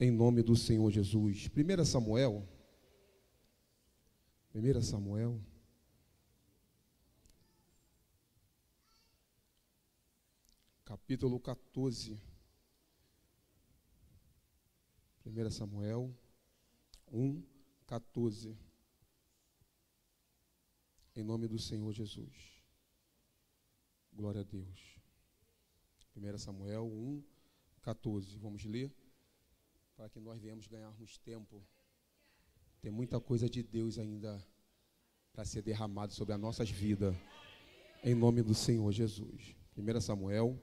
Em nome do Senhor Jesus. 1 Samuel, capítulo 14. 1 Samuel 1, 14. Em nome do Senhor Jesus. Glória a Deus. 1 Samuel 1, 14. Vamos ler? Para que nós venhamos ganharmos tempo. Tem muita coisa de Deus ainda para ser derramado sobre as nossas vidas. Em nome do Senhor Jesus. 1 Samuel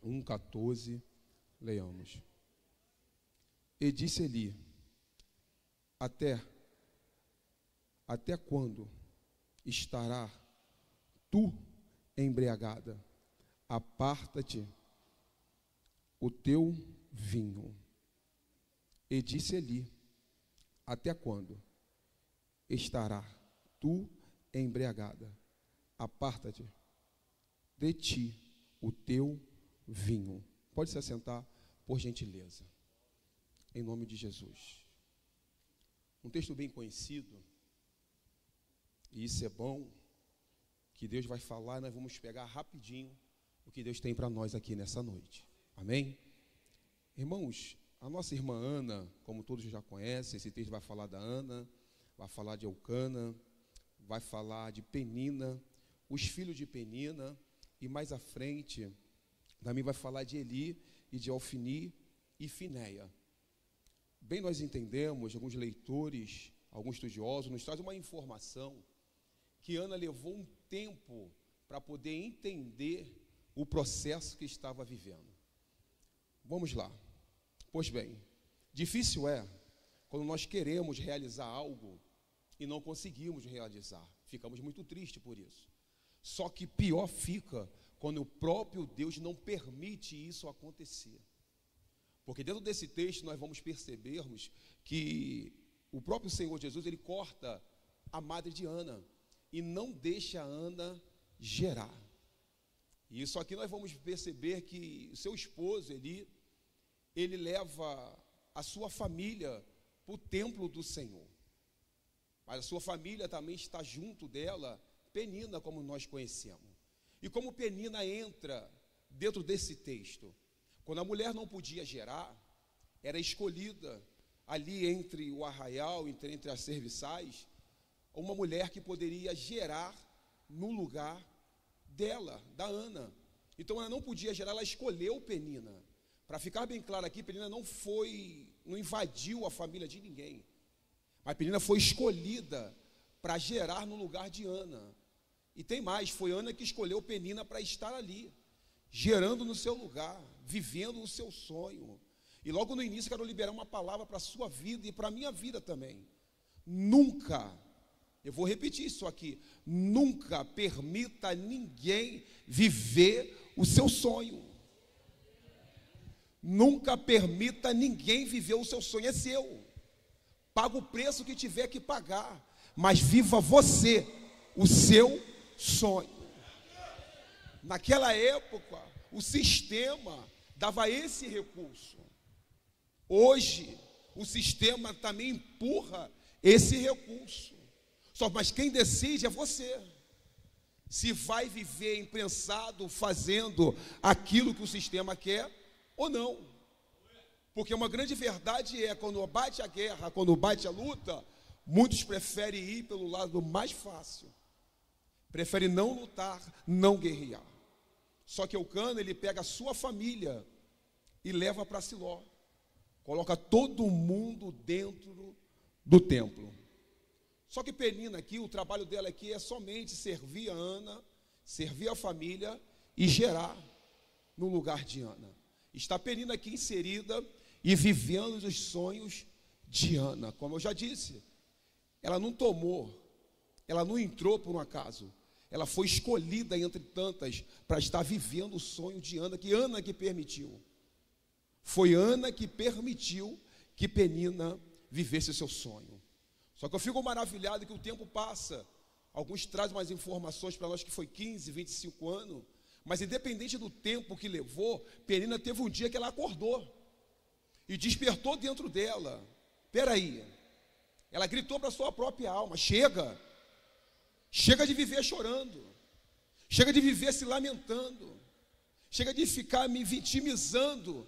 1, 14. Leiamos. E disse Eli: Até quando estará tu embriagada? Aparta-te o teu vinho. E disse Eli: Até quando estará tu embriagada? Aparta-te de ti o teu vinho. Pode se assentar, por gentileza. Em nome de Jesus. Um texto bem conhecido, e isso é bom, que Deus vai falar, nós vamos pegar rapidinho o que Deus tem para nós aqui nessa noite. Amém? Irmãos, a nossa irmã Ana, como todos já conhecem, esse texto vai falar da Ana, vai falar de Eucana, vai falar de Penina, os filhos de Penina, e mais à frente também vai falar de Eli e de Ofni e Finéia. Bem, nós entendemos, alguns leitores, alguns estudiosos, nos trazem uma informação que Ana levou um tempo para poder entender o processo que estava vivendo. Vamos lá. Pois bem, difícil é quando nós queremos realizar algo e não conseguimos realizar. Ficamos muito tristes por isso. Só que pior fica quando o próprio Deus não permite isso acontecer. Porque dentro desse texto nós vamos percebermos que o próprio Senhor Jesus, ele corta a madre de Ana e não deixa a Ana gerar. E isso aqui nós vamos perceber que o seu esposo, ele leva a sua família para o templo do Senhor. Mas a sua família também está junto dela, Penina, como nós conhecemos. E como Penina entra dentro desse texto? Quando a mulher não podia gerar, era escolhida ali entre o arraial, entre as serviçais, uma mulher que poderia gerar no lugar dela, da Ana. Então ela não podia gerar, ela escolheu Penina. Para ficar bem claro aqui, Penina não invadiu a família de ninguém. Mas Penina foi escolhida para gerar no lugar de Ana. E tem mais, foi Ana que escolheu Penina para estar ali, gerando no seu lugar, vivendo o seu sonho. E logo no início quero liberar uma palavra para a sua vida e para a minha vida também. Nunca, eu vou repetir isso aqui, nunca permita ninguém viver o seu sonho. Nunca permita ninguém viver o seu sonho, é seu. Paga o preço que tiver que pagar, mas viva você o seu sonho. Naquela época, o sistema dava esse recurso. Hoje, o sistema também empurra esse recurso. Mas quem decide é você. Se vai viver imprensado, fazendo aquilo que o sistema quer ou não. Porque uma grande verdade é, quando bate a guerra, quando bate a luta, muitos preferem ir pelo lado mais fácil. Preferem não lutar, não guerrear. Só que Eucana, ele pega a sua família e leva para Siló. Coloca todo mundo dentro do templo. Só que Penina aqui, o trabalho dela aqui é somente servir a Ana, servir a família e gerar no lugar de Ana. Está Penina aqui inserida e vivendo os sonhos de Ana. Como eu já disse, ela não tomou, ela não entrou por um acaso. Ela foi escolhida entre tantas para estar vivendo o sonho de Ana que permitiu. Foi Ana que permitiu que Penina vivesse o seu sonho. Só que eu fico maravilhado que o tempo passa. Alguns trazem mais informações para nós que foi 15, 25 anos. Mas independente do tempo que levou, Penina teve um dia que ela acordou. e despertou dentro dela. Peraí, ela gritou para a sua própria alma: chega de viver chorando, chega de viver se lamentando, chega de ficar me vitimizando,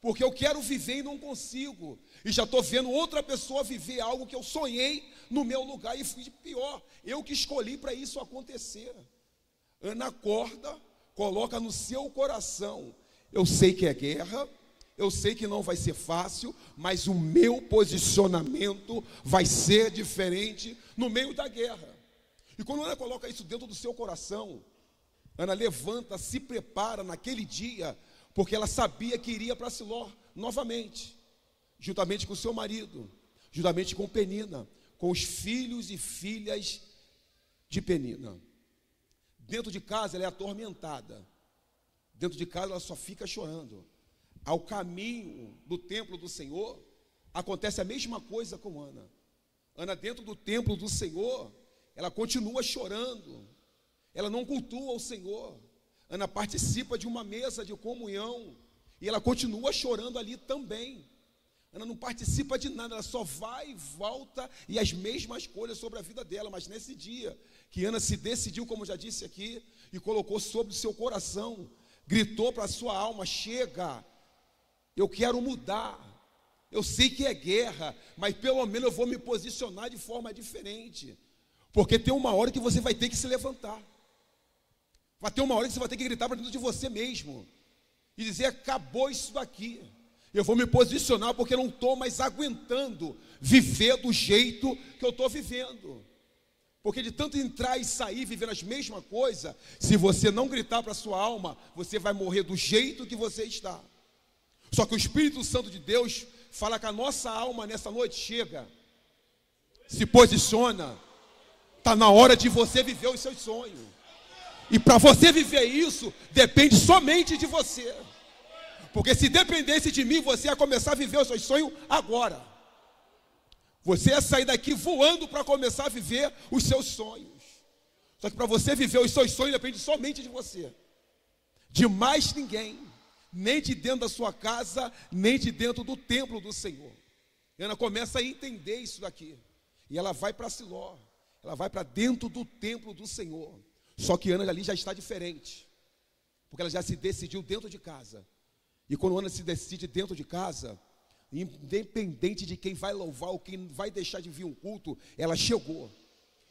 porque eu quero viver e não consigo, e já estou vendo outra pessoa viver algo que eu sonhei no meu lugar, e fui pior, eu que escolhi para isso acontecer. Ana acorda, coloca no seu coração: eu sei que é guerra, eu sei que não vai ser fácil, mas o meu posicionamento vai ser diferente no meio da guerra. E quando Ana coloca isso dentro do seu coração, Ana levanta, se prepara naquele dia, porque ela sabia que iria para Siló novamente, juntamente com o seu marido, juntamente com Penina, com os filhos e filhas de Penina. Dentro de casa ela é atormentada, dentro de casa ela só fica chorando. Ao caminho do templo do Senhor, acontece a mesma coisa com Ana. Ana, dentro do templo do Senhor, ela continua chorando, ela não cultua o Senhor. Ana participa de uma mesa de comunhão, e ela continua chorando ali também. Ana não participa de nada, ela só vai e volta, e as mesmas coisas sobre a vida dela. Mas nesse dia, que Ana se decidiu, como já disse aqui, e colocou sobre o seu coração, gritou para a sua alma: chega, eu quero mudar, eu sei que é guerra, mas pelo menos eu vou me posicionar de forma diferente, porque tem uma hora que você vai ter que se levantar, vai ter uma hora que você vai ter que gritar para dentro de você mesmo, e dizer: acabou isso daqui, eu vou me posicionar, porque eu não estou mais aguentando viver do jeito que eu estou vivendo. Porque de tanto entrar e sair, vivendo as mesmas coisas, se você não gritar para a sua alma, você vai morrer do jeito que você está. Só que o Espírito Santo de Deus fala com a nossa alma nessa noite: chega, se posiciona, está na hora de você viver os seus sonhos. E para você viver isso, depende somente de você. Porque se dependesse de mim, você ia começar a viver os seus sonhos agora. Você ia sair daqui voando para começar a viver os seus sonhos. Só que para você viver os seus sonhos, depende somente de você, de mais ninguém, nem de dentro da sua casa, nem de dentro do templo do Senhor. Ana começa a entender isso daqui, e ela vai para Siló, ela vai para dentro do templo do Senhor. Só que Ana ali já está diferente, porque ela já se decidiu dentro de casa. E quando Ana se decide dentro de casa, independente de quem vai louvar ou quem vai deixar de vir um culto, ela chegou.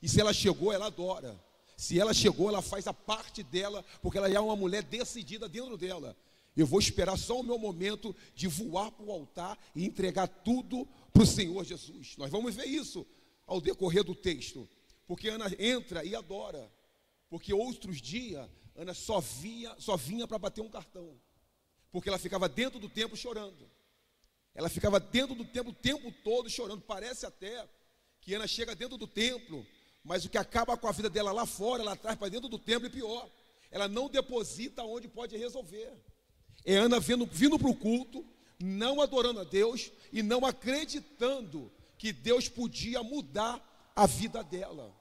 E se ela chegou, ela adora. Se ela chegou, ela faz a parte dela, porque ela é uma mulher decidida dentro dela. Eu vou esperar só o meu momento de voar para o altar e entregar tudo para o Senhor Jesus. Nós vamos ver isso ao decorrer do texto, porque Ana entra e adora. Porque outros dias, Ana só vinha para bater um cartão, porque ela ficava dentro do templo chorando. Ela ficava dentro do templo o tempo todo chorando. Parece até que Ana chega dentro do templo, mas o que acaba com a vida dela lá fora, ela traz para dentro do templo, e pior, ela não deposita onde pode resolver. É Ana vindo para o culto, não adorando a Deus e não acreditando que Deus podia mudar a vida dela.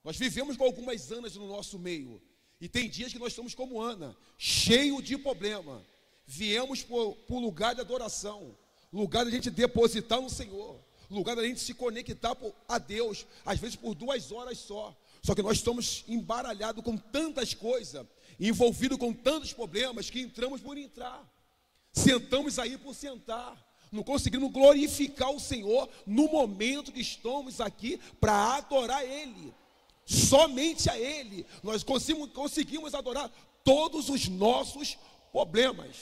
Nós vivemos com algumas Anas no nosso meio, e tem dias que nós estamos como Ana, cheio de problema. Viemos para o lugar de adoração, lugar da gente depositar no Senhor, lugar da gente se conectar a Deus, às vezes por 2 horas só. Só que nós estamos embaralhados com tantas coisas, envolvidos com tantos problemas, que entramos por entrar, sentamos aí por sentar, não conseguimos glorificar o Senhor no momento que estamos aqui para adorar Ele. Somente a Ele nós conseguimos adorar todos os nossos problemas,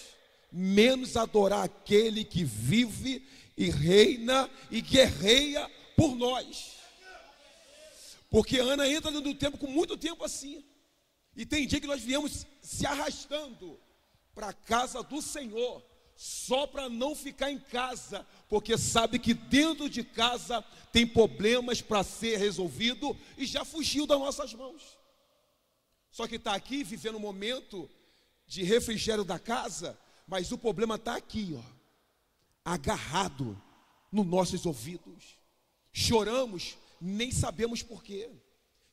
menos adorar aquele que vive e reina e guerreia por nós. Porque Ana entra no tempo com muito tempo assim, e tem dia que nós viemos se arrastando para a casa do Senhor, só para não ficar em casa, porque sabe que dentro de casa tem problemas para ser resolvido e já fugiu das nossas mãos. Só que está aqui vivendo um momento de refrigério da casa, mas o problema está aqui, ó, agarrado nos nossos ouvidos. Choramos, nem sabemos porquê.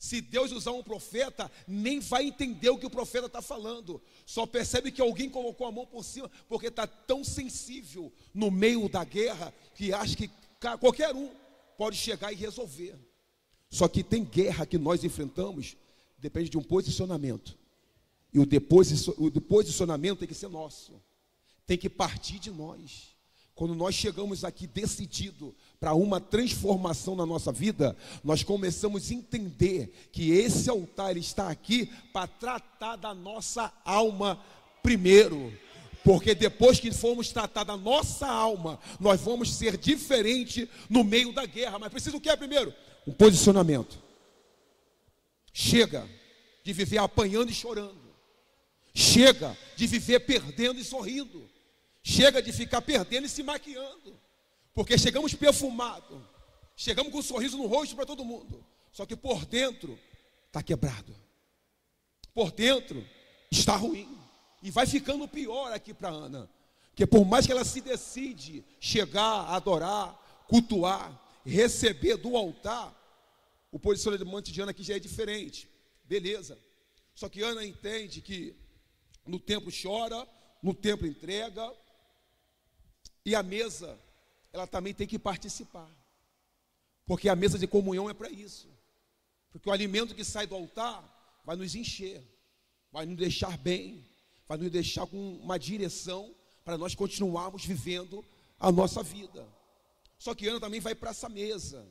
Se Deus usar um profeta, nem vai entender o que o profeta está falando. Só percebe que alguém colocou a mão por cima, porque está tão sensível no meio da guerra, que acha que qualquer um pode chegar e resolver. Só que tem guerra que nós enfrentamos, depende de um posicionamento. E o posicionamento tem que ser nosso. Tem que partir de nós. Quando nós chegamos aqui decidido para uma transformação na nossa vida, nós começamos a entender que esse altar está aqui para tratar da nossa alma primeiro. Porque depois que formos tratar da nossa alma, nós vamos ser diferente no meio da guerra. Mas precisa o que primeiro? Um posicionamento. Chega de viver apanhando e chorando. Chega de viver perdendo e sorrindo. Chega de ficar perdendo e se maquiando. Porque chegamos perfumados. Chegamos com um sorriso no rosto para todo mundo. Só que por dentro está quebrado. Por dentro está ruim. E vai ficando pior aqui para Ana. Porque por mais que ela se decide chegar, adorar, cultuar, receber do altar, o posicionamento de Ana aqui já é diferente. Beleza. Só que Ana entende que no templo chora, no templo entrega, e a mesa, ela também tem que participar. Porque a mesa de comunhão é para isso. Porque o alimento que sai do altar vai nos encher, vai nos deixar bem, vai nos deixar com uma direção para nós continuarmos vivendo a nossa vida. Só que Ana também vai para essa mesa.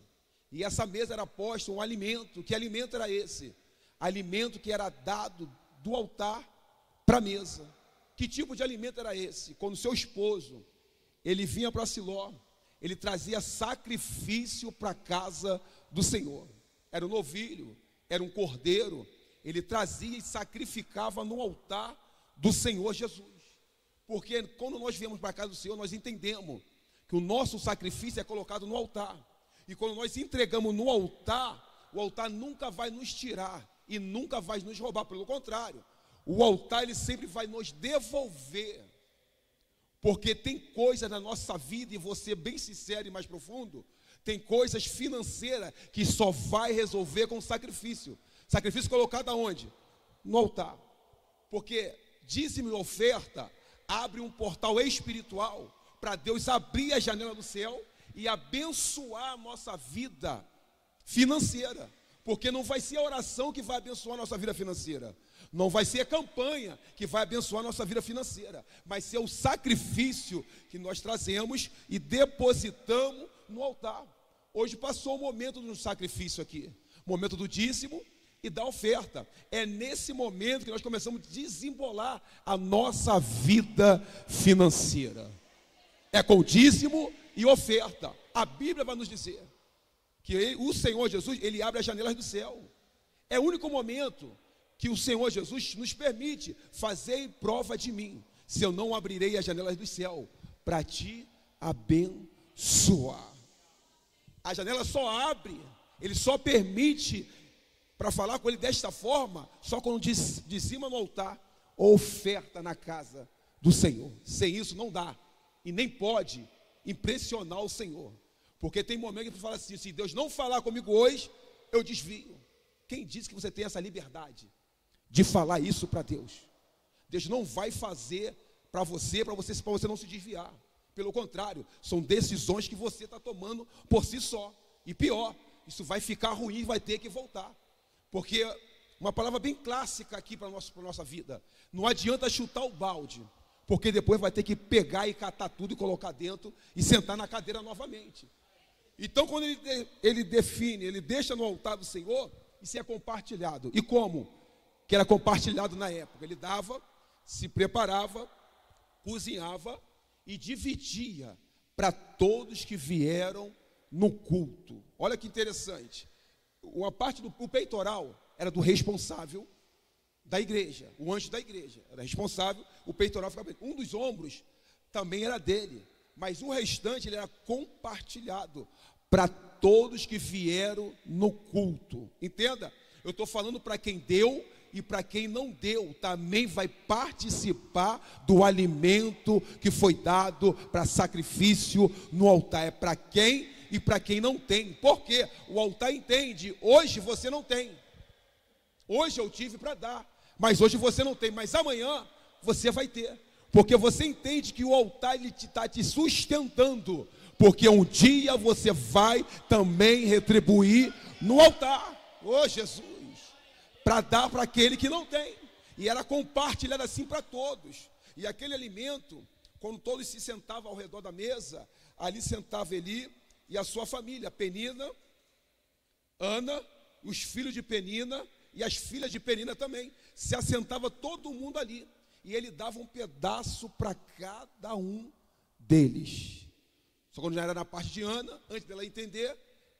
E essa mesa era posta um alimento. Que alimento era esse? Alimento que era dado do altar para a mesa. Que tipo de alimento era esse? Quando seu esposo, ele vinha para Siló, ele trazia sacrifício para a casa do Senhor. Era um novilho, era um cordeiro. Ele trazia e sacrificava no altar do Senhor Jesus. Porque quando nós viemos para a casa do Senhor, nós entendemos que o nosso sacrifício é colocado no altar. E quando nós entregamos no altar, o altar nunca vai nos tirar e nunca vai nos roubar. Pelo contrário, o altar ele sempre vai nos devolver. Porque tem coisas na nossa vida, e vou ser bem sincero e mais profundo, tem coisas financeiras que só vai resolver com sacrifício. Sacrifício colocado aonde? No altar. Porque dízimo e oferta abre um portal espiritual para Deus abrir a janela do céu e abençoar a nossa vida financeira. Porque não vai ser a oração que vai abençoar a nossa vida financeira. Não vai ser a campanha que vai abençoar a nossa vida financeira. Mas ser o sacrifício que nós trazemos e depositamos no altar. Hoje passou o momento do sacrifício aqui. Momento do dízimo e da oferta. É nesse momento que nós começamos a desembolar a nossa vida financeira. É com dízimo e oferta. A Bíblia vai nos dizer que o Senhor Jesus, ele abre as janelas do céu. É o único momento que o Senhor Jesus nos permite fazer prova de mim, se eu não abrirei as janelas do céu para te abençoar. A janela só abre, ele só permite para falar com ele desta forma, só quando de cima no altar, oferta na casa do Senhor. Sem isso não dá, e nem pode impressionar o Senhor. Porque tem momentos que você fala assim, se Deus não falar comigo hoje, eu desvio. Quem disse que você tem essa liberdade de falar isso para Deus? Deus não vai fazer para você não se desviar. Pelo contrário, são decisões que você está tomando por si só. E pior, isso vai ficar ruim e vai ter que voltar. Porque uma palavra bem clássica aqui para a nossa vida: não adianta chutar o balde, porque depois vai ter que pegar e catar tudo e colocar dentro e sentar na cadeira novamente. Então, quando ele define, ele deixa no altar do Senhor, isso é compartilhado. E como que era compartilhado na época? Ele dava, se preparava, cozinhava e dividia para todos que vieram no culto. Olha que interessante. Uma parte do peitoral era do responsável da igreja, o anjo da igreja era responsável, o peitoral ficava. Um dos ombros também era dele, mas o restante ele era compartilhado para todos que vieram no culto. Entenda? Eu estou falando para quem deu e para quem não deu, também vai participar do alimento que foi dado para sacrifício no altar. É para quem e para quem não tem. Por quê? O altar entende, hoje você não tem, Hoje eu tive para dar, mas hoje você não tem, mas amanhã você vai ter, porque você entende que o altar ele está te sustentando, porque um dia você vai também retribuir no altar, Jesus, para dar para aquele que não tem, e era compartilhado assim para todos, e aquele alimento, quando todos se sentavam ao redor da mesa, ali sentava Eli e a sua família, Penina, Ana, os filhos de Penina e as filhas de Penina também, se assentava todo mundo ali, e ele dava um pedaço para cada um deles. Só quando já era na parte de Ana, antes dela entender,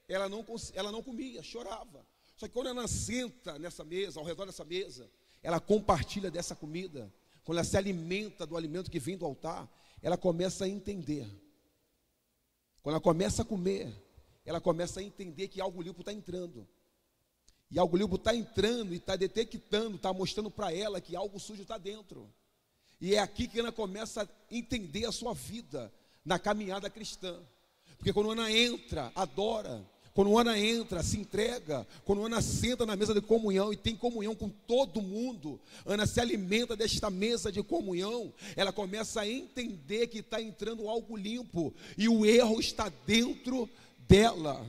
ela não comia, chorava. Só que quando ela senta nessa mesa, ao redor dessa mesa, ela compartilha dessa comida, quando ela se alimenta do alimento que vem do altar, ela começa a entender. Quando ela começa a comer, ela começa a entender que algo limpo está entrando. E algo limpo está entrando e está detectando, está mostrando para ela que algo sujo está dentro. E é aqui que ela começa a entender a sua vida na caminhada cristã. Porque quando Ana entra, adora. Quando Ana entra, se entrega. Quando Ana senta na mesa de comunhão e tem comunhão com todo mundo, Ana se alimenta desta mesa de comunhão, ela começa a entender que está entrando algo limpo e o erro está dentro dela.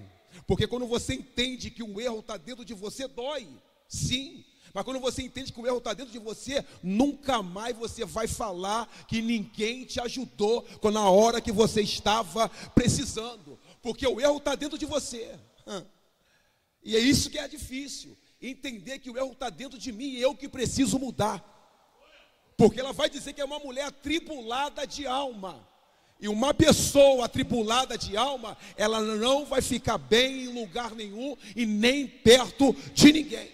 Porque quando você entende que o erro está dentro de você, dói, sim. Mas quando você entende que o erro está dentro de você, nunca mais você vai falar que ninguém te ajudou na hora que você estava precisando. Porque o erro está dentro de você. E é isso que é difícil. Entender que o erro está dentro de mim e eu que preciso mudar. Porque ela vai dizer que é uma mulher atribulada de alma. E uma pessoa atribulada de alma, ela não vai ficar bem em lugar nenhum e nem perto de ninguém.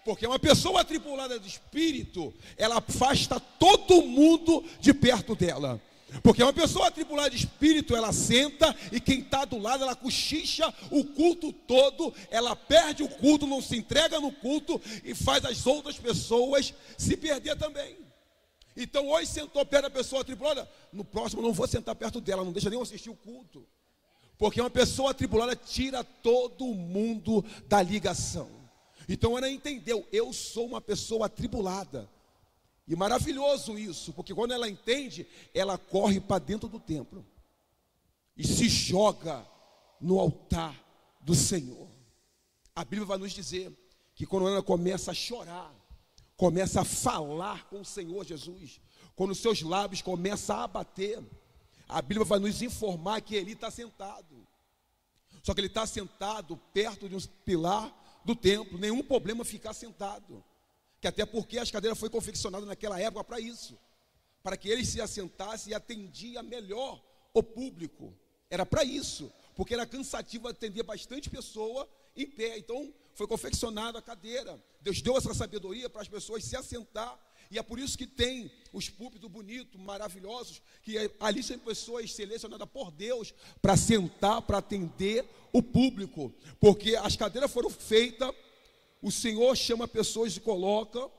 Porque uma pessoa atribulada de espírito, ela afasta todo mundo de perto dela. Porque uma pessoa atribulada de espírito, ela senta e quem está do lado, ela cochicha o culto todo, ela perde o culto, não se entrega no culto e faz as outras pessoas se perder também. Então hoje sentou perto da pessoa atribulada, no próximo não vou sentar perto dela, não deixa nem eu assistir o culto. Porque uma pessoa atribulada tira todo mundo da ligação. Então ela entendeu, eu sou uma pessoa atribulada. E maravilhoso isso, porque quando ela entende, ela corre para dentro do templo e se joga no altar do Senhor. A Bíblia vai nos dizer que quando ela começa a chorar, começa a falar com o Senhor Jesus, quando os seus lábios começam a bater, a Bíblia vai nos informar que ele está sentado. Só que ele está sentado perto de um pilar do templo, nenhum problema ficar sentado. Que até porque as cadeiras foram confeccionadas naquela época para isso, para que ele se assentasse e atendia melhor o público. Era para isso, porque era cansativo atender bastante pessoa em pé. Então foi confeccionada a cadeira. Deus deu essa sabedoria para as pessoas se assentar. E é por isso que tem os púlpitos bonitos, maravilhosos, que ali são pessoas selecionadas por Deus para sentar, para atender o público. Porque as cadeiras foram feitas, o Senhor chama pessoas e coloca,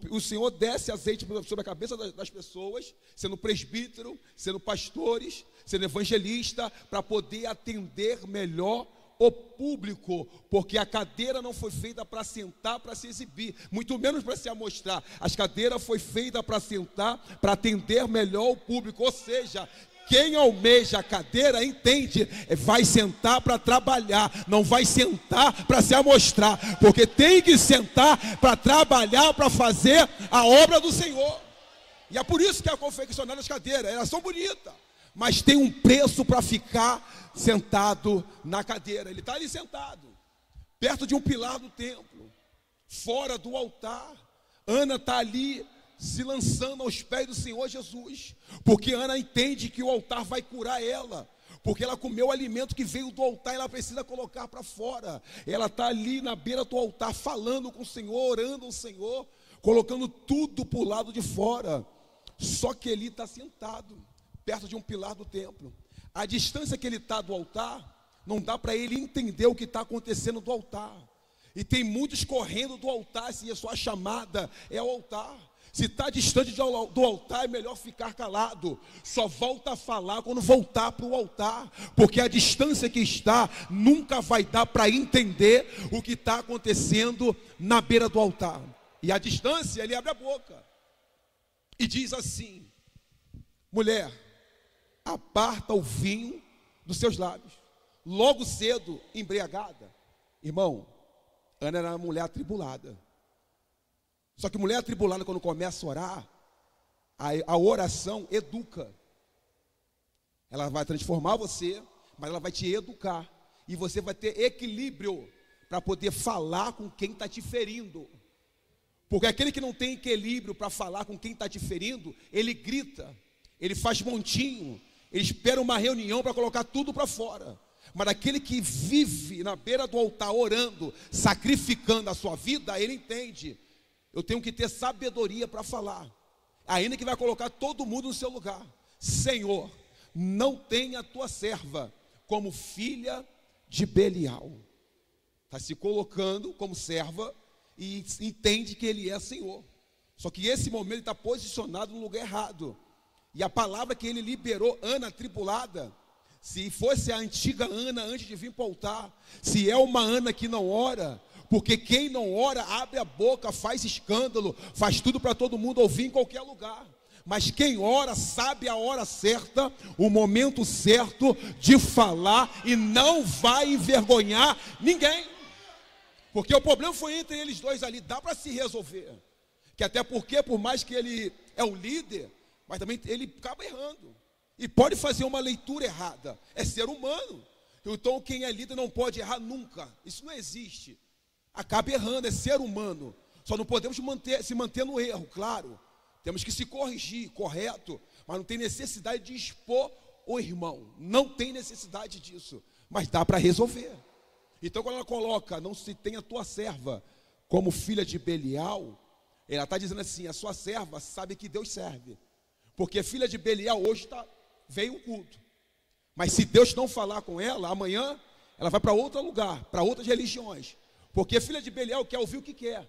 o Senhor desce azeite sobre a cabeça das pessoas, sendo presbítero, sendo pastores, sendo evangelista, para poder atender melhor o público, porque a cadeira não foi feita para sentar, para se exibir, muito menos para se amostrar. As cadeiras foi feita para sentar, para atender melhor o público. Ou seja, quem almeja a cadeira entende, vai sentar para trabalhar, não vai sentar para se amostrar, porque tem que sentar para trabalhar, para fazer a obra do Senhor. E é por isso que é confeccionada as cadeiras, elas são bonitas, mas tem um preço para ficar sentado na cadeira. Ele está ali sentado, perto de um pilar do templo, fora do altar. Ana está ali se lançando aos pés do Senhor Jesus, porque Ana entende que o altar vai curar ela, porque ela comeu o alimento que veio do altar e ela precisa colocar para fora. Ela está ali na beira do altar, falando com o Senhor, orando ao Senhor, colocando tudo para o lado de fora. Só que ele está sentado perto de um pilar do templo. A distância que ele está do altar, não dá para ele entender o que está acontecendo do altar. E tem muitos correndo do altar, se a sua chamada é o altar. Se está distante do altar, é melhor ficar calado. Só volta a falar quando voltar para o altar, porque a distância que está nunca vai dar para entender o que está acontecendo na beira do altar. E a distância, ele abre a boca e diz assim: mulher, aparta o vinho dos seus lábios. Logo cedo, embriagada. Irmão, Ana era uma mulher atribulada. Só que mulher atribulada, quando começa a orar, a oração educa. Ela vai transformar você, mas ela vai te educar. E você vai ter equilíbrio para poder falar com quem está te ferindo. Porque aquele que não tem equilíbrio para falar com quem está te ferindo, ele grita, ele faz montinho, ele espera uma reunião para colocar tudo para fora. Mas aquele que vive na beira do altar orando, sacrificando a sua vida, ele entende: eu tenho que ter sabedoria para falar, ainda que vai colocar todo mundo no seu lugar. Senhor, não tenha a tua serva como filha de Belial. Está se colocando como serva e entende que ele é Senhor. Só que esse momento ele está posicionado no lugar errado. E a palavra que ele liberou, Ana atribulada, se fosse a antiga Ana antes de vir para o altar, se é uma Ana que não ora, porque quem não ora abre a boca, faz escândalo, faz tudo para todo mundo ouvir em qualquer lugar. Mas quem ora sabe a hora certa, o momento certo de falar, e não vai envergonhar ninguém. Porque o problema foi entre eles dois ali, dá para se resolver. Que até porque, por mais que ele é o líder, mas também ele acaba errando. E pode fazer uma leitura errada, é ser humano. Então quem é líder não pode errar nunca, isso não existe. Acaba errando, é ser humano. Só não podemos se manter no erro, claro. Temos que se corrigir, correto. Mas não tem necessidade de expor o irmão. Não tem necessidade disso. Mas dá para resolver. Então quando ela coloca, não se tem a tua serva como filha de Belial, ela está dizendo assim: a sua serva sabe que Deus serve. Porque filha de Belial hoje veio o culto. Mas se Deus não falar com ela, amanhã ela vai para outro lugar, para outras religiões. Porque filha de Belial quer ouvir o que quer.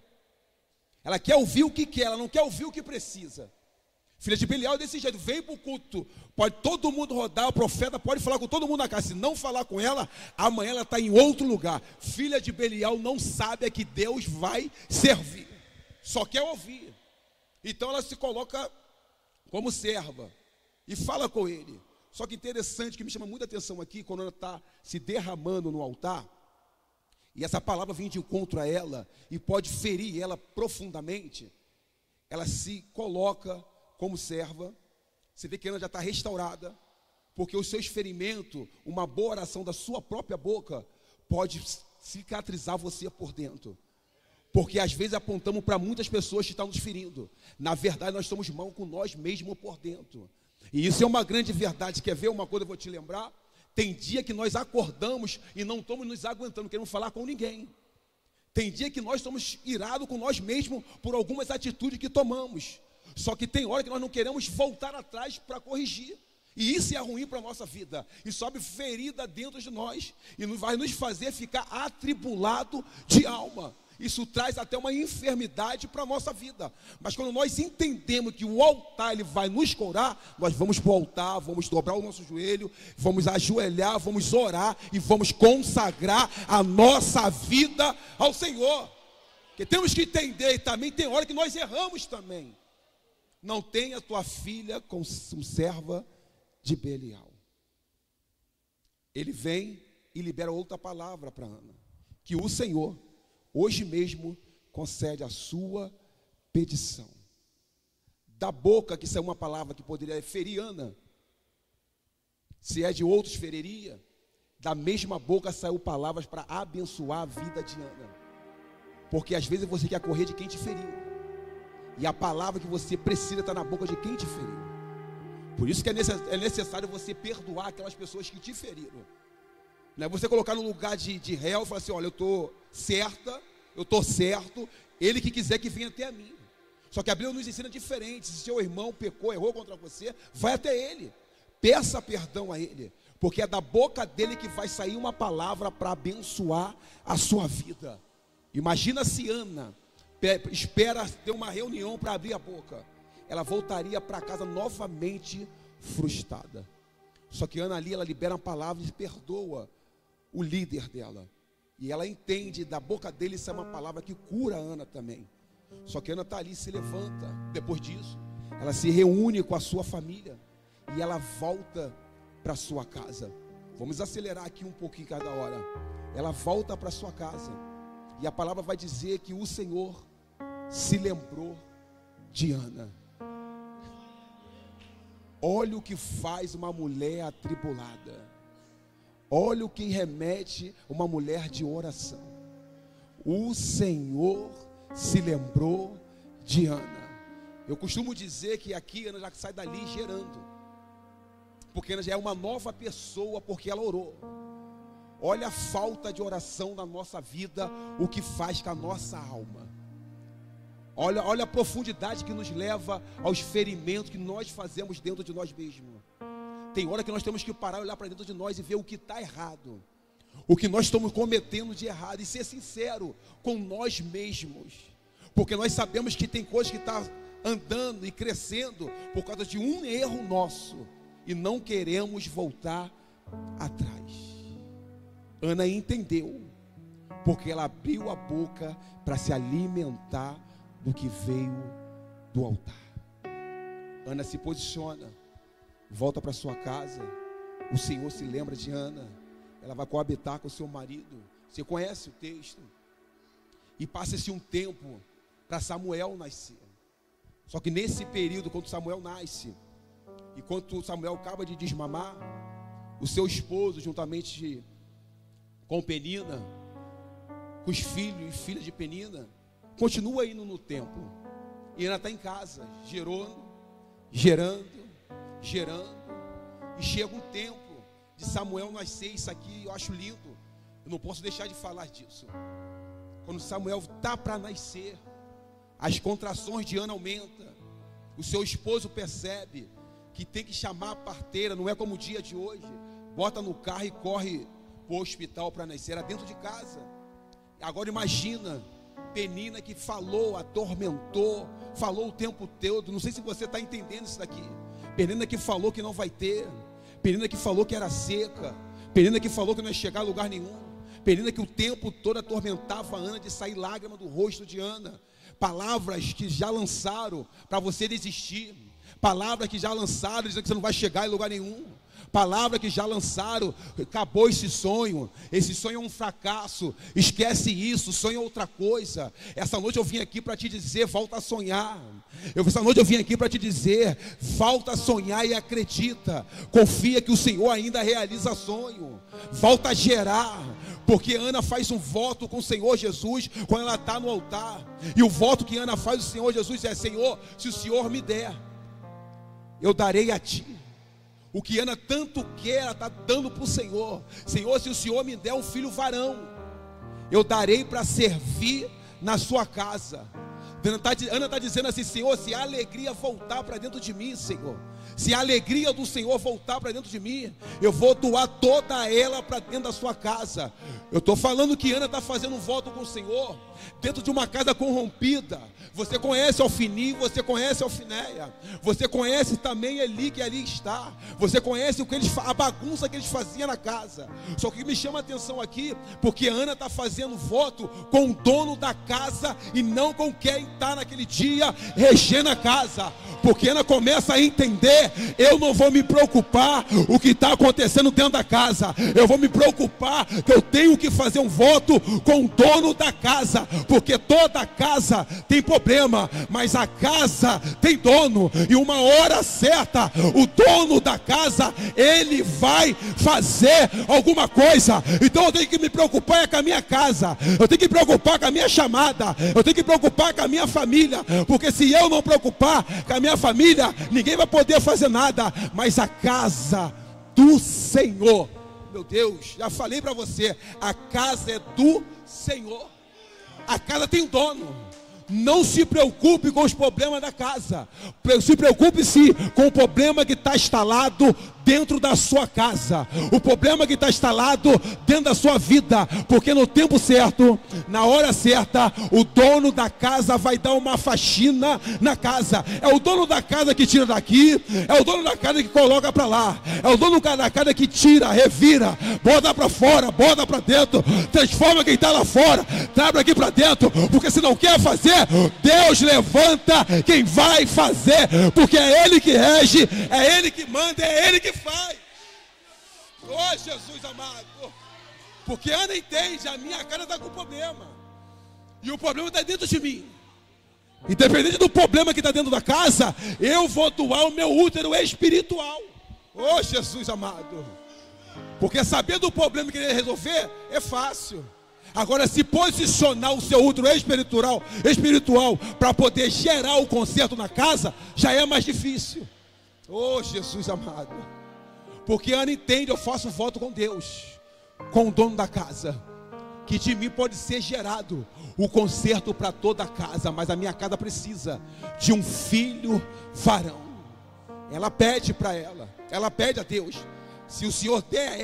Ela quer ouvir o que quer, ela não quer ouvir o que precisa. Filha de Belial é desse jeito, vem para o culto, pode todo mundo rodar, o profeta pode falar com todo mundo na casa. Se não falar com ela, amanhã ela está em outro lugar. Filha de Belial não sabe a que Deus vai servir, só quer ouvir. Então ela se coloca como serva e fala com ele. Só que interessante, que me chama muita atenção aqui, quando ela está se derramando no altar, e essa palavra vem de encontro a ela, e pode ferir ela profundamente, ela se coloca como serva. Você vê que ela já está restaurada, porque os seus ferimentos, uma boa oração da sua própria boca, pode cicatrizar você por dentro. Porque às vezes apontamos para muitas pessoas que estão nos ferindo. Na verdade, nós estamos mal com nós mesmos por dentro. E isso é uma grande verdade. Quer ver uma coisa, eu vou te lembrar? Tem dia que nós acordamos e não estamos nos aguentando, queremos falar com ninguém. Tem dia que nós estamos irados com nós mesmos por algumas atitudes que tomamos. Só que tem hora que nós não queremos voltar atrás para corrigir. E isso é ruim para a nossa vida. E sobe ferida dentro de nós. E vai nos fazer ficar atribulado de alma. Isso traz até uma enfermidade para a nossa vida. Mas quando nós entendemos que o altar ele vai nos curar, nós vamos para o altar, vamos dobrar o nosso joelho, vamos ajoelhar, vamos orar e vamos consagrar a nossa vida ao Senhor. Porque temos que entender, e também tem hora que nós erramos também. Não tenha tua filha como serva de Belial. Ele vem e libera outra palavra para Ana, que o Senhor hoje mesmo concede a sua petição. Da boca que saiu uma palavra que poderia ferir Ana, se é de outros feriria, da mesma boca saiu palavras para abençoar a vida de Ana. Porque às vezes você quer correr de quem te feriu, e a palavra que você precisa está na boca de quem te feriu. Por isso que é necessário você perdoar aquelas pessoas que te feriram. Não é você colocar no lugar de réu e falar assim: olha, eu estou certa, eu estou certo, ele que quiser que venha até a mim. Só que a Bíblia nos ensina diferente. Se seu irmão pecou, errou contra você, vai até ele, peça perdão a ele, porque é da boca dele que vai sair uma palavra para abençoar a sua vida. Imagina se Ana espera ter uma reunião para abrir a boca. Ela voltaria para casa novamente frustrada. Só que Ana ali, ela libera uma palavra e perdoa o líder dela. E ela entende, da boca dele, isso é uma palavra que cura a Ana também. Só que Ana está ali, se levanta. Depois disso, ela se reúne com a sua família e ela volta para sua casa. Vamos acelerar aqui um pouquinho cada hora. Ela volta para sua casa e a palavra vai dizer que o Senhor se lembrou de Ana. Olha o que faz uma mulher atribulada. Olha o que remete uma mulher de oração. O Senhor se lembrou de Ana. Eu costumo dizer que aqui Ana já sai dali gerando, porque Ana já é uma nova pessoa, porque ela orou. Olha a falta de oração na nossa vida, o que faz com a nossa alma. Olha a profundidade que nos leva aos ferimentos que nós fazemos dentro de nós mesmos. Tem hora que nós temos que parar e olhar para dentro de nós e ver o que está errado, o que nós estamos cometendo de errado, e ser sincero com nós mesmos, porque nós sabemos que tem coisas que estão andando e crescendo por causa de um erro nosso, e não queremos voltar atrás. Ana entendeu, porque ela abriu a boca para se alimentar do que veio do altar. Ana se posiciona, volta para sua casa. O Senhor se lembra de Ana. Ela vai coabitar com o seu marido. Você conhece o texto. E passa-se um tempo para Samuel nascer. Só que nesse período, quando Samuel nasce, e quando Samuel acaba de desmamar, o seu esposo, juntamente com Penina, com os filhos e filhas de Penina, continua indo no templo. E Ana está em casa, gerando. E chega um tempo de Samuel nascer. Isso aqui eu acho lindo. Eu não posso deixar de falar disso. Quando Samuel está para nascer, as contrações de Ana aumentam. O seu esposo percebe que tem que chamar a parteira. Não é como o dia de hoje. Bota no carro e corre para o hospital para nascer. Era dentro de casa. Agora imagina Penina, que falou, atormentou, falou o tempo todo. Não sei se você está entendendo isso daqui. Penina que falou que não vai ter. Penina que falou que era seca. Penina que falou que não ia chegar a lugar nenhum. Penina que o tempo todo atormentava a Ana, de sair lágrima do rosto de Ana. Palavras que já lançaram para você desistir. Palavras que já lançaram dizendo que você não vai chegar em lugar nenhum. Palavra que já lançaram, acabou esse sonho é um fracasso, esquece isso, sonha outra coisa. Essa noite eu vim aqui para te dizer, volta a sonhar. Essa noite eu vim aqui para te dizer, volta a sonhar e acredita, confia que o Senhor ainda realiza sonho, volta a gerar, porque Ana faz um voto com o Senhor Jesus, quando ela está no altar, e o voto que Ana faz ao Senhor Jesus é: Senhor, se o Senhor me der, eu darei a ti. O que Ana tanto quer, ela está dando para o Senhor. Senhor, se o Senhor me der um filho varão, eu darei para servir na sua casa. Ana está dizendo assim: Senhor, se a alegria voltar para dentro de mim, Senhor, se a alegria do Senhor voltar para dentro de mim, eu vou doar toda ela para dentro da sua casa. Eu estou falando que Ana está fazendo um voto com o Senhor, dentro de uma casa corrompida. Você conhece Ofni, você conhece Ofnéia, você conhece também Eli, que ali está. Você conhece a bagunça que eles faziam na casa. Só que me chama a atenção aqui, porque Ana está fazendo voto com o dono da casa e não com quem está naquele dia regendo a casa. Porque Ana começa a entender: eu não vou me preocupar o que está acontecendo dentro da casa, eu vou me preocupar que eu tenho que fazer um voto com o dono da casa, porque toda casa tem problema, mas a casa tem dono, e uma hora certa o dono da casa, ele vai fazer alguma coisa. Então eu tenho que me preocupar com a minha casa, eu tenho que me preocupar com a minha chamada, eu tenho que me preocupar com a minha família, porque se eu não preocupar com a minha família, ninguém vai poder fazer nada. Mas a casa do Senhor, meu Deus, já falei para você, a casa é do Senhor. A casa tem dono. Não se preocupe com os problemas da casa, se preocupe-se com o problema que está instalado dentro da sua casa, o problema que está instalado dentro da sua vida, porque no tempo certo, na hora certa, o dono da casa vai dar uma faxina na casa. É o dono da casa que tira daqui, é o dono da casa que coloca para lá, é o dono da casa que tira, revira, bota para fora, bota para dentro, transforma quem está lá fora, traz aqui para dentro, porque se não quer fazer, Deus levanta quem vai fazer, porque é Ele que rege, é Ele que manda, é Ele que faz. Oh, Jesus amado, porque Ana entende, a minha cara está com problema, e o problema está dentro de mim. Independente do problema que está dentro da casa, eu vou doar o meu útero espiritual. Oh, Jesus amado, porque saber do problema que ele resolver é fácil. Agora, se posicionar o seu útero espiritual para poder gerar o conserto na casa, já é mais difícil. Oh, Jesus amado, porque Ana entende, eu faço voto com Deus, com o dono da casa, que de mim pode ser gerado o conserto para toda a casa, mas a minha casa precisa de um filho varão. Ela pede para ela pede a Deus, se o Senhor der a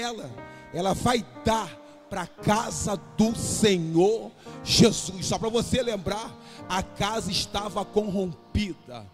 ela vai dar para a casa do Senhor Jesus. Só para você lembrar, a casa estava corrompida,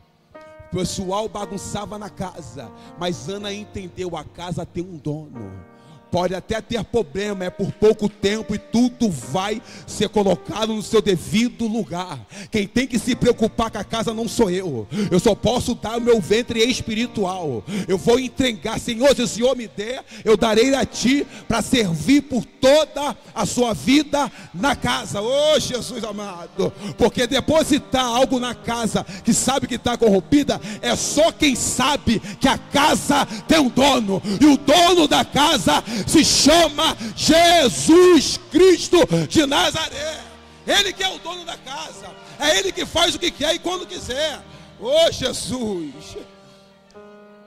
o pessoal bagunçava na casa, mas Ana entendeu, a casa tem um dono. Pode até ter problema, é por pouco tempo e tudo vai ser colocado no seu devido lugar. Quem tem que se preocupar com a casa não sou eu só posso dar o meu ventre espiritual. Eu vou entregar, Senhor, se o Senhor me der, eu darei a Ti para servir por toda a sua vida na casa. Oh, Jesus amado, porque depositar algo na casa que sabe que está corrompida, é só quem sabe que a casa tem um dono, e o dono da casa se chama Jesus Cristo de Nazaré. Ele que é o dono da casa, é Ele que faz o que quer e quando quiser. Oh, Jesus.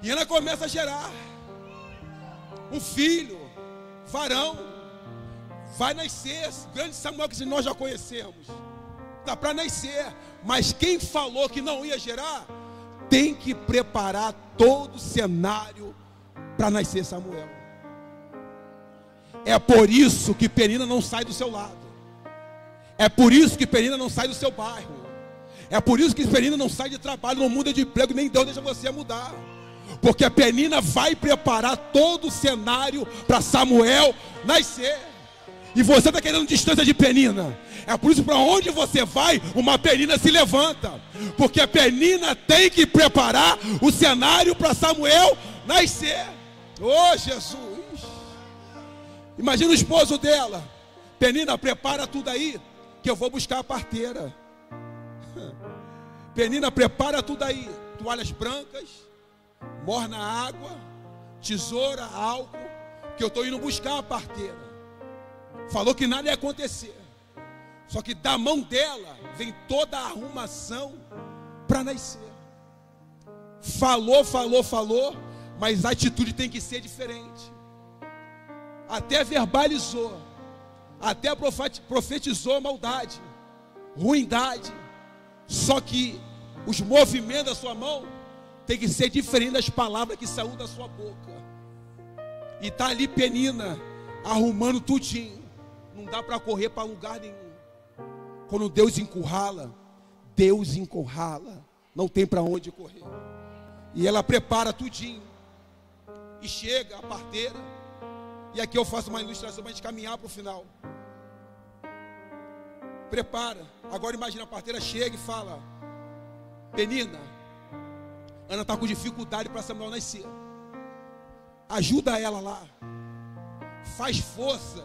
E ela começa a gerar um filho, varão, vai nascer, grande Samuel que nós já conhecemos, está para nascer, mas quem falou que não ia gerar, tem que preparar todo o cenário para nascer Samuel. É por isso que Penina não sai do seu lado. É por isso que Penina não sai do seu bairro. É por isso que Penina não sai de trabalho, não muda de emprego, nem Deus deixa você mudar. Porque a Penina vai preparar todo o cenário para Samuel nascer. E você está querendo distância de Penina. É por isso, para onde você vai, uma Penina se levanta. Porque a Penina tem que preparar o cenário para Samuel nascer. Oh, Jesus. Imagina o esposo dela. Penina, prepara tudo aí, que eu vou buscar a parteira. Penina, prepara tudo aí. Toalhas brancas, morna água, tesoura, álcool, que eu estou indo buscar a parteira. Falou que nada ia acontecer. Só que da mão dela vem toda a arrumação para nascer. Falou, mas a atitude tem que ser diferente. Até verbalizou, até profetizou maldade, ruindade. Só que os movimentos da sua mão tem que ser diferente das palavras que saíram da sua boca. E está ali Penina arrumando tudinho. Não dá para correr para lugar nenhum. Quando Deus encurrala, não tem para onde correr. E ela prepara tudinho. E chega a parteira. E aqui eu faço uma ilustração para a gente caminhar para o final. Prepara. Agora imagina, a parteira chega e fala: Penina, Ana está com dificuldade para Samuel nascer. Ajuda ela lá. Faz força,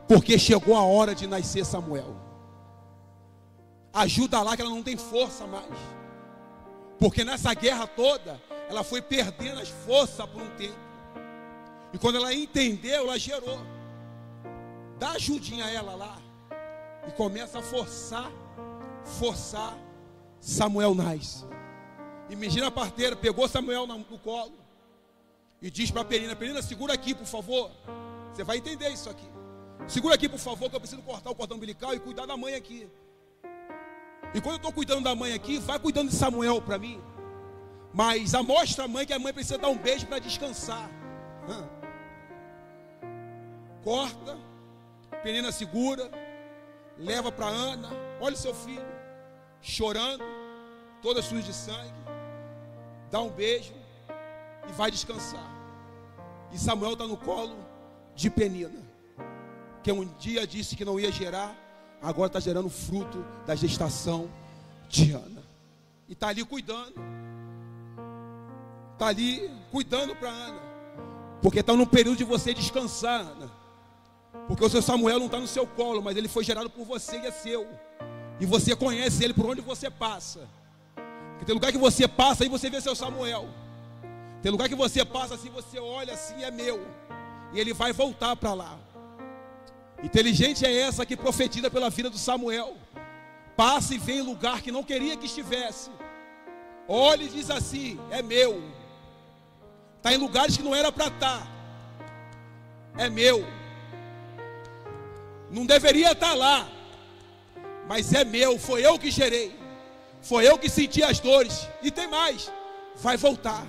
porque chegou a hora de nascer Samuel. Ajuda lá, que ela não tem força mais. Porque nessa guerra toda, ela foi perdendo as forças por um tempo. E quando ela entendeu, ela gerou. Dá ajudinha a ela lá. E começa a forçar. Samuel nasce. Imagina, a parteira pegou Samuel no colo. E diz para Penina: Penina, segura aqui, por favor. Você vai entender isso aqui. Segura aqui, por favor, que eu preciso cortar o cordão umbilical e cuidar da mãe aqui. E quando eu estou cuidando da mãe aqui, vai cuidando de Samuel para mim. Mas mostra a mãe que a mãe precisa dar um beijo para descansar. Corta, Penina segura, leva para Ana. Olha o seu filho, chorando, toda suja de sangue. Dá um beijo e vai descansar. E Samuel está no colo de Penina, que um dia disse que não ia gerar, agora está gerando fruto da gestação de Ana. E está ali cuidando. Está ali cuidando para Ana. Porque está no período de você descansar, Ana. Porque o seu Samuel não está no seu colo, mas ele foi gerado por você e é seu. E você conhece ele por onde você passa. Porque tem lugar que você passa e você vê seu Samuel. Tem lugar que você passa assim, você olha assim, é meu. E ele vai voltar para lá. Inteligente é essa que profetiza pela vida do Samuel. Passa e vem em lugar que não queria que estivesse. Olha e diz assim, é meu. Está em lugares que não era para estar. É meu. Não deveria estar lá. Mas é meu, foi eu que gerei. Foi eu que senti as dores. E tem mais, vai voltar.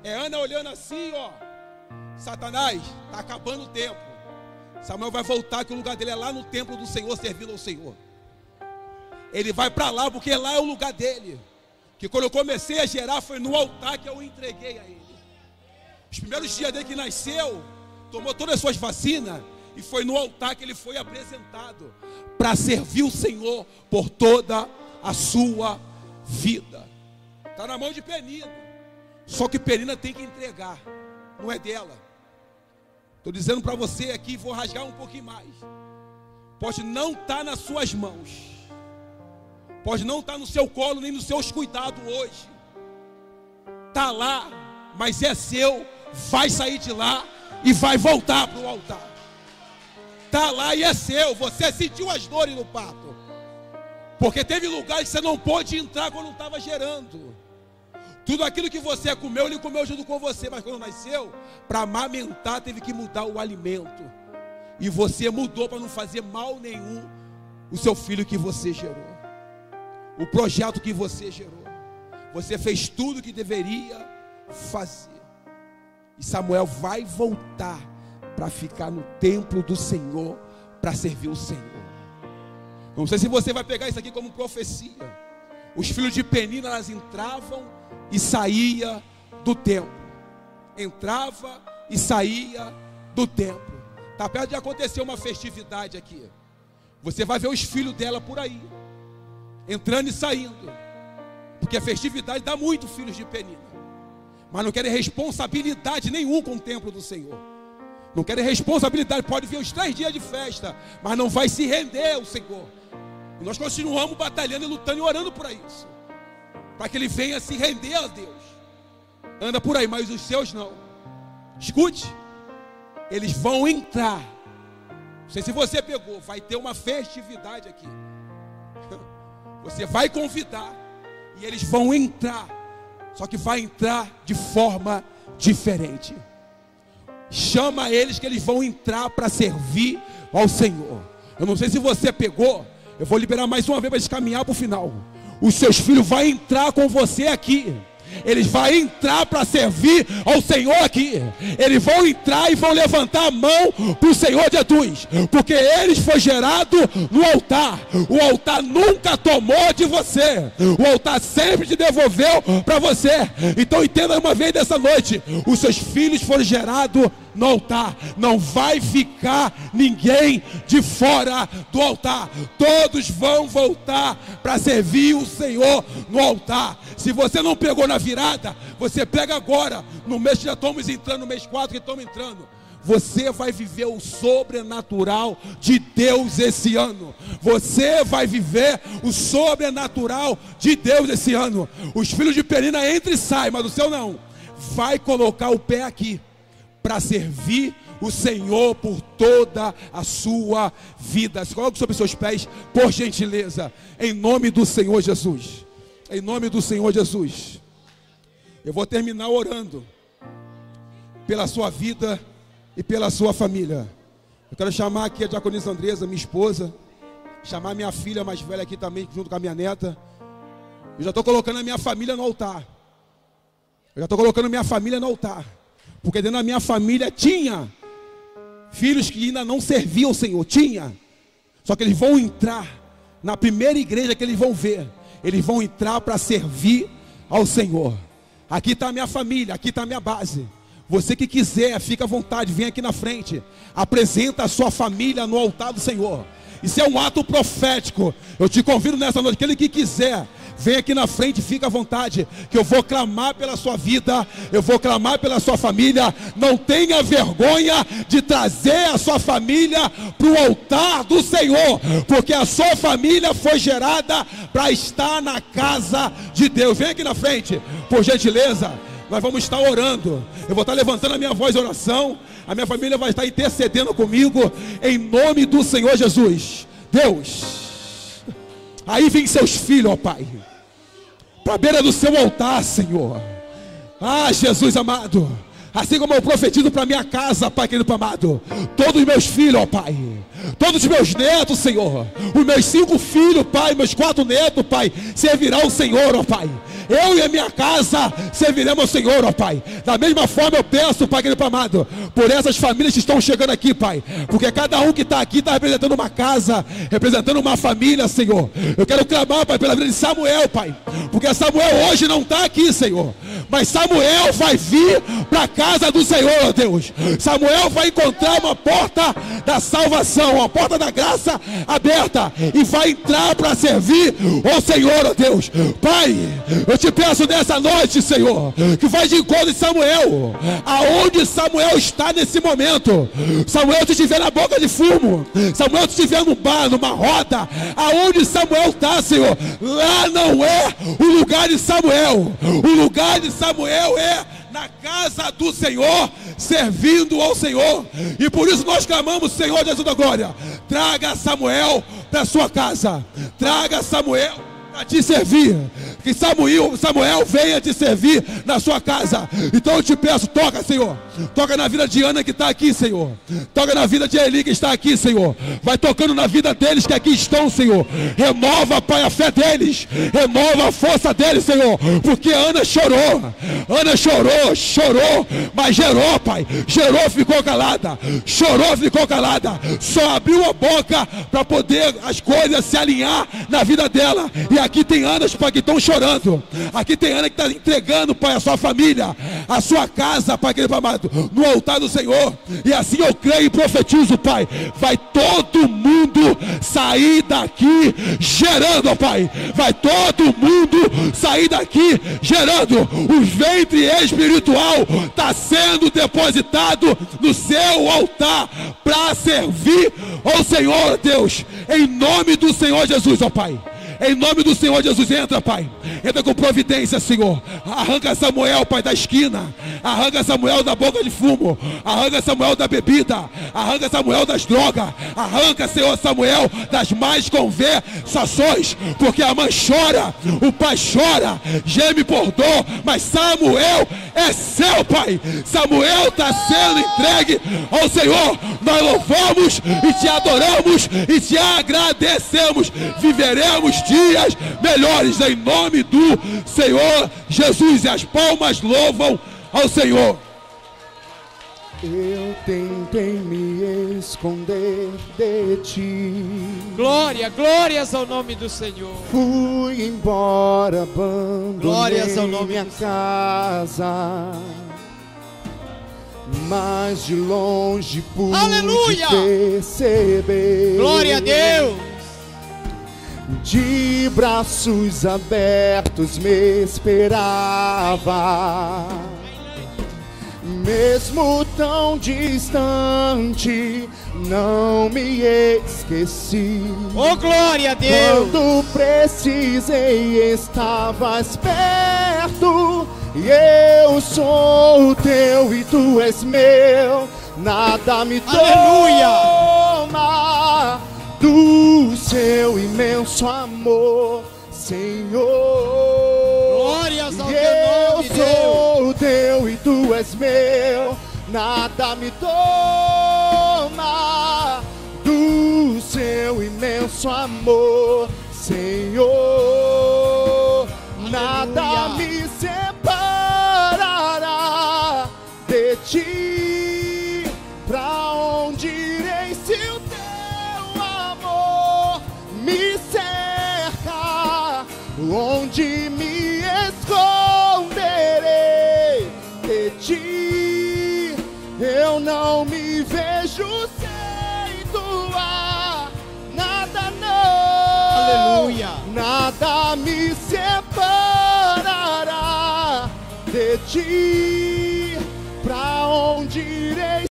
É Ana olhando assim, ó. Satanás, está acabando o tempo. Samuel vai voltar, que o lugar dele é lá no templo do Senhor, servindo ao Senhor. Ele vai para lá, porque lá é o lugar dele. Que quando eu comecei a gerar, foi no altar que eu entreguei a ele. Os primeiros dias dele que nasceu, tomou todas as suas vacinas, e foi no altar que ele foi apresentado, para servir o Senhor por toda a sua vida. Está na mão de Penina. Só que Penina tem que entregar, não é dela. Estou dizendo para você aqui, vou rasgar um pouquinho mais. Pode não estar nas suas mãos, pode não estar no seu colo, nem nos seus cuidados hoje. Está lá, mas é seu, vai sair de lá e vai voltar para o altar. Está lá e é seu, você sentiu as dores no parto. Porque teve lugares que você não pôde entrar quando estava gerando. Tudo aquilo que você comeu, ele comeu junto com você. Mas quando nasceu, para amamentar, teve que mudar o alimento. E você mudou para não fazer mal nenhum o seu filho que você gerou. O projeto que você gerou. Você fez tudo o que deveria fazer. E Samuel vai voltar para ficar no templo do Senhor, para servir o Senhor. Não sei se você vai pegar isso aqui como profecia. Os filhos de Penina, elas entravam e saía do templo. Entrava e saía do templo. Está perto de acontecer uma festividade aqui. Você vai ver os filhos dela por aí, entrando e saindo. Porque a festividade dá muito filhos de Penina. Mas não querem responsabilidade nenhuma com o templo do Senhor. Não querem responsabilidade. Pode vir os 3 dias de festa, mas não vai se render ao Senhor. E nós continuamos batalhando e lutando e orando para isso, para que ele venha se render a Deus. Anda por aí, mas os seus não. Escute, eles vão entrar. Não sei se você pegou, vai ter uma festividade aqui. Você vai convidar e eles vão entrar. Só que vai entrar de forma diferente. Chama eles que eles vão entrar para servir ao Senhor. Eu não sei se você pegou. Eu vou liberar mais uma vez para eles caminhar para o final. Os seus filhos vão entrar com você aqui. Eles vão entrar para servir ao Senhor aqui. Eles vão entrar e vão levantar a mão para o Senhor Jesus. Porque eles foram gerados no altar. O altar nunca tomou de você. O altar sempre te devolveu para você. Então entenda uma vez dessa noite. Os seus filhos foram gerados no altar. Não vai ficar ninguém de fora do altar. Todos vão voltar para servir o Senhor no altar. Se você não pegou na virada, você pega agora. No mês que já estamos entrando, no mês 4 que estamos entrando. Você vai viver o sobrenatural de Deus esse ano. Você vai viver o sobrenatural de Deus esse ano. Os filhos de Penina entram e saem, mas o seu não. Vai colocar o pé aqui para servir o Senhor por toda a sua vida. Se coloque sobre seus pés, por gentileza, em nome do Senhor Jesus. Em nome do Senhor Jesus. Eu vou terminar orando pela sua vida e pela sua família. Eu quero chamar aqui a diaconisa Andresa, minha esposa. Chamar minha filha mais velha aqui também, junto com a minha neta. Eu já estou colocando a minha família no altar. Eu já estou colocando minha família no altar. Porque dentro da minha família tinha filhos que ainda não serviam ao Senhor, tinha. Só que eles vão entrar na primeira igreja que eles vão ver. Eles vão entrar para servir ao Senhor. Aqui está a minha família, aqui está a minha base. Você que quiser, fica à vontade, vem aqui na frente. Apresenta a sua família no altar do Senhor. Isso é um ato profético. Eu te convido nessa noite, aquele que quiser, vem aqui na frente, fica à vontade, que eu vou clamar pela sua vida, eu vou clamar pela sua família. Não tenha vergonha de trazer a sua família para o altar do Senhor, porque a sua família foi gerada para estar na casa de Deus. Vem aqui na frente, por gentileza. Nós vamos estar orando. Eu vou estar levantando a minha voz de oração. A minha família vai estar intercedendo comigo, em nome do Senhor Jesus. Deus, aí vem seus filhos, ó Pai, para a beira do seu altar, Senhor. Ah, Jesus amado, assim como eu profetizo para minha casa, Pai querido amado, todos os meus filhos, ó Pai, todos os meus netos, Senhor, os meus 5 filhos, Pai, meus 4 netos, Pai, servirão o Senhor, ó Pai. Eu e a minha casa serviremos ao Senhor, ó Pai. Da mesma forma eu peço, Pai querido amado, por essas famílias que estão chegando aqui, Pai, porque cada um que está aqui está representando uma casa, representando uma família, Senhor. Eu quero clamar, Pai, pela vida de Samuel, Pai, porque Samuel hoje não está aqui, Senhor, mas Samuel vai vir para a casa do Senhor, ó Deus. Samuel vai encontrar uma porta da salvação, uma porta da graça aberta, e vai entrar para servir ao Senhor, ó Deus. Pai, eu te peço nessa noite, Senhor, que vai de encontro de Samuel, aonde Samuel está nesse momento. Samuel, se estiver na boca de fumo, Samuel, se estiver num bar, numa roda, aonde Samuel está, Senhor, lá não é o lugar de Samuel. O lugar de Samuel é na casa do Senhor, servindo ao Senhor. E por isso nós clamamos, Senhor Jesus da glória, traga Samuel para sua casa, traga Samuel para te servir, que Samuel venha te servir na sua casa. Então eu te peço, toca, Senhor, toca na vida de Ana que está aqui, Senhor, toca na vida de Eli que está aqui, Senhor, vai tocando na vida deles que aqui estão, Senhor. Renova, Pai, a fé deles, renova a força deles, Senhor, porque Ana chorou, mas gerou, Pai, gerou, ficou calada, chorou, ficou calada, só abriu a boca para poder as coisas se alinhar na vida dela. E aqui tem Anas, Pai, que estão chorando. Aqui tem Ana que está entregando, Pai, a sua família, a sua casa, Pai querido amado, no altar do Senhor. E assim eu creio e profetizo, Pai, vai todo mundo sair daqui gerando, Pai. Vai todo mundo sair daqui gerando. O ventre espiritual está sendo depositado no seu altar para servir ao Senhor, Deus, em nome do Senhor Jesus, ó Pai. Em nome do Senhor Jesus, entra, Pai. Entra com providência, Senhor. Arranca Samuel, Pai, da esquina. Arranca Samuel da boca de fumo. Arranca Samuel da bebida. Arranca Samuel das drogas. Arranca, Senhor, Samuel das más conversações. Porque a mãe chora, o pai chora, geme por dor, mas Samuel é seu, Pai. Samuel está sendo entregue ao Senhor. Nós louvamos e te adoramos e te agradecemos. Viveremos dias melhores em nome do Senhor Jesus. E as palmas louvam ao Senhor. Eu tentei me esconder de ti. Glória, glórias ao nome do Senhor. Fui embora, abandonei Glórias ao nome minha casa, mas de longe pude Aleluia! perceber. Glória a Deus. De braços abertos me esperava, mesmo tão distante, não me esqueci. Oh, glória a Deus. Quando precisei, estavas perto. E eu sou teu e tu és meu. Nada me toma do seu imenso amor, Senhor. Glórias ao teu nome, Eu sou teu e tu és meu. Nada me toma do seu imenso amor, Senhor. Nada me separará de se o teu amor me cerca, onde me esconderei de ti? Eu não me vejo sem tua, nada não, Aleluia. nada me separará de ti. Pra onde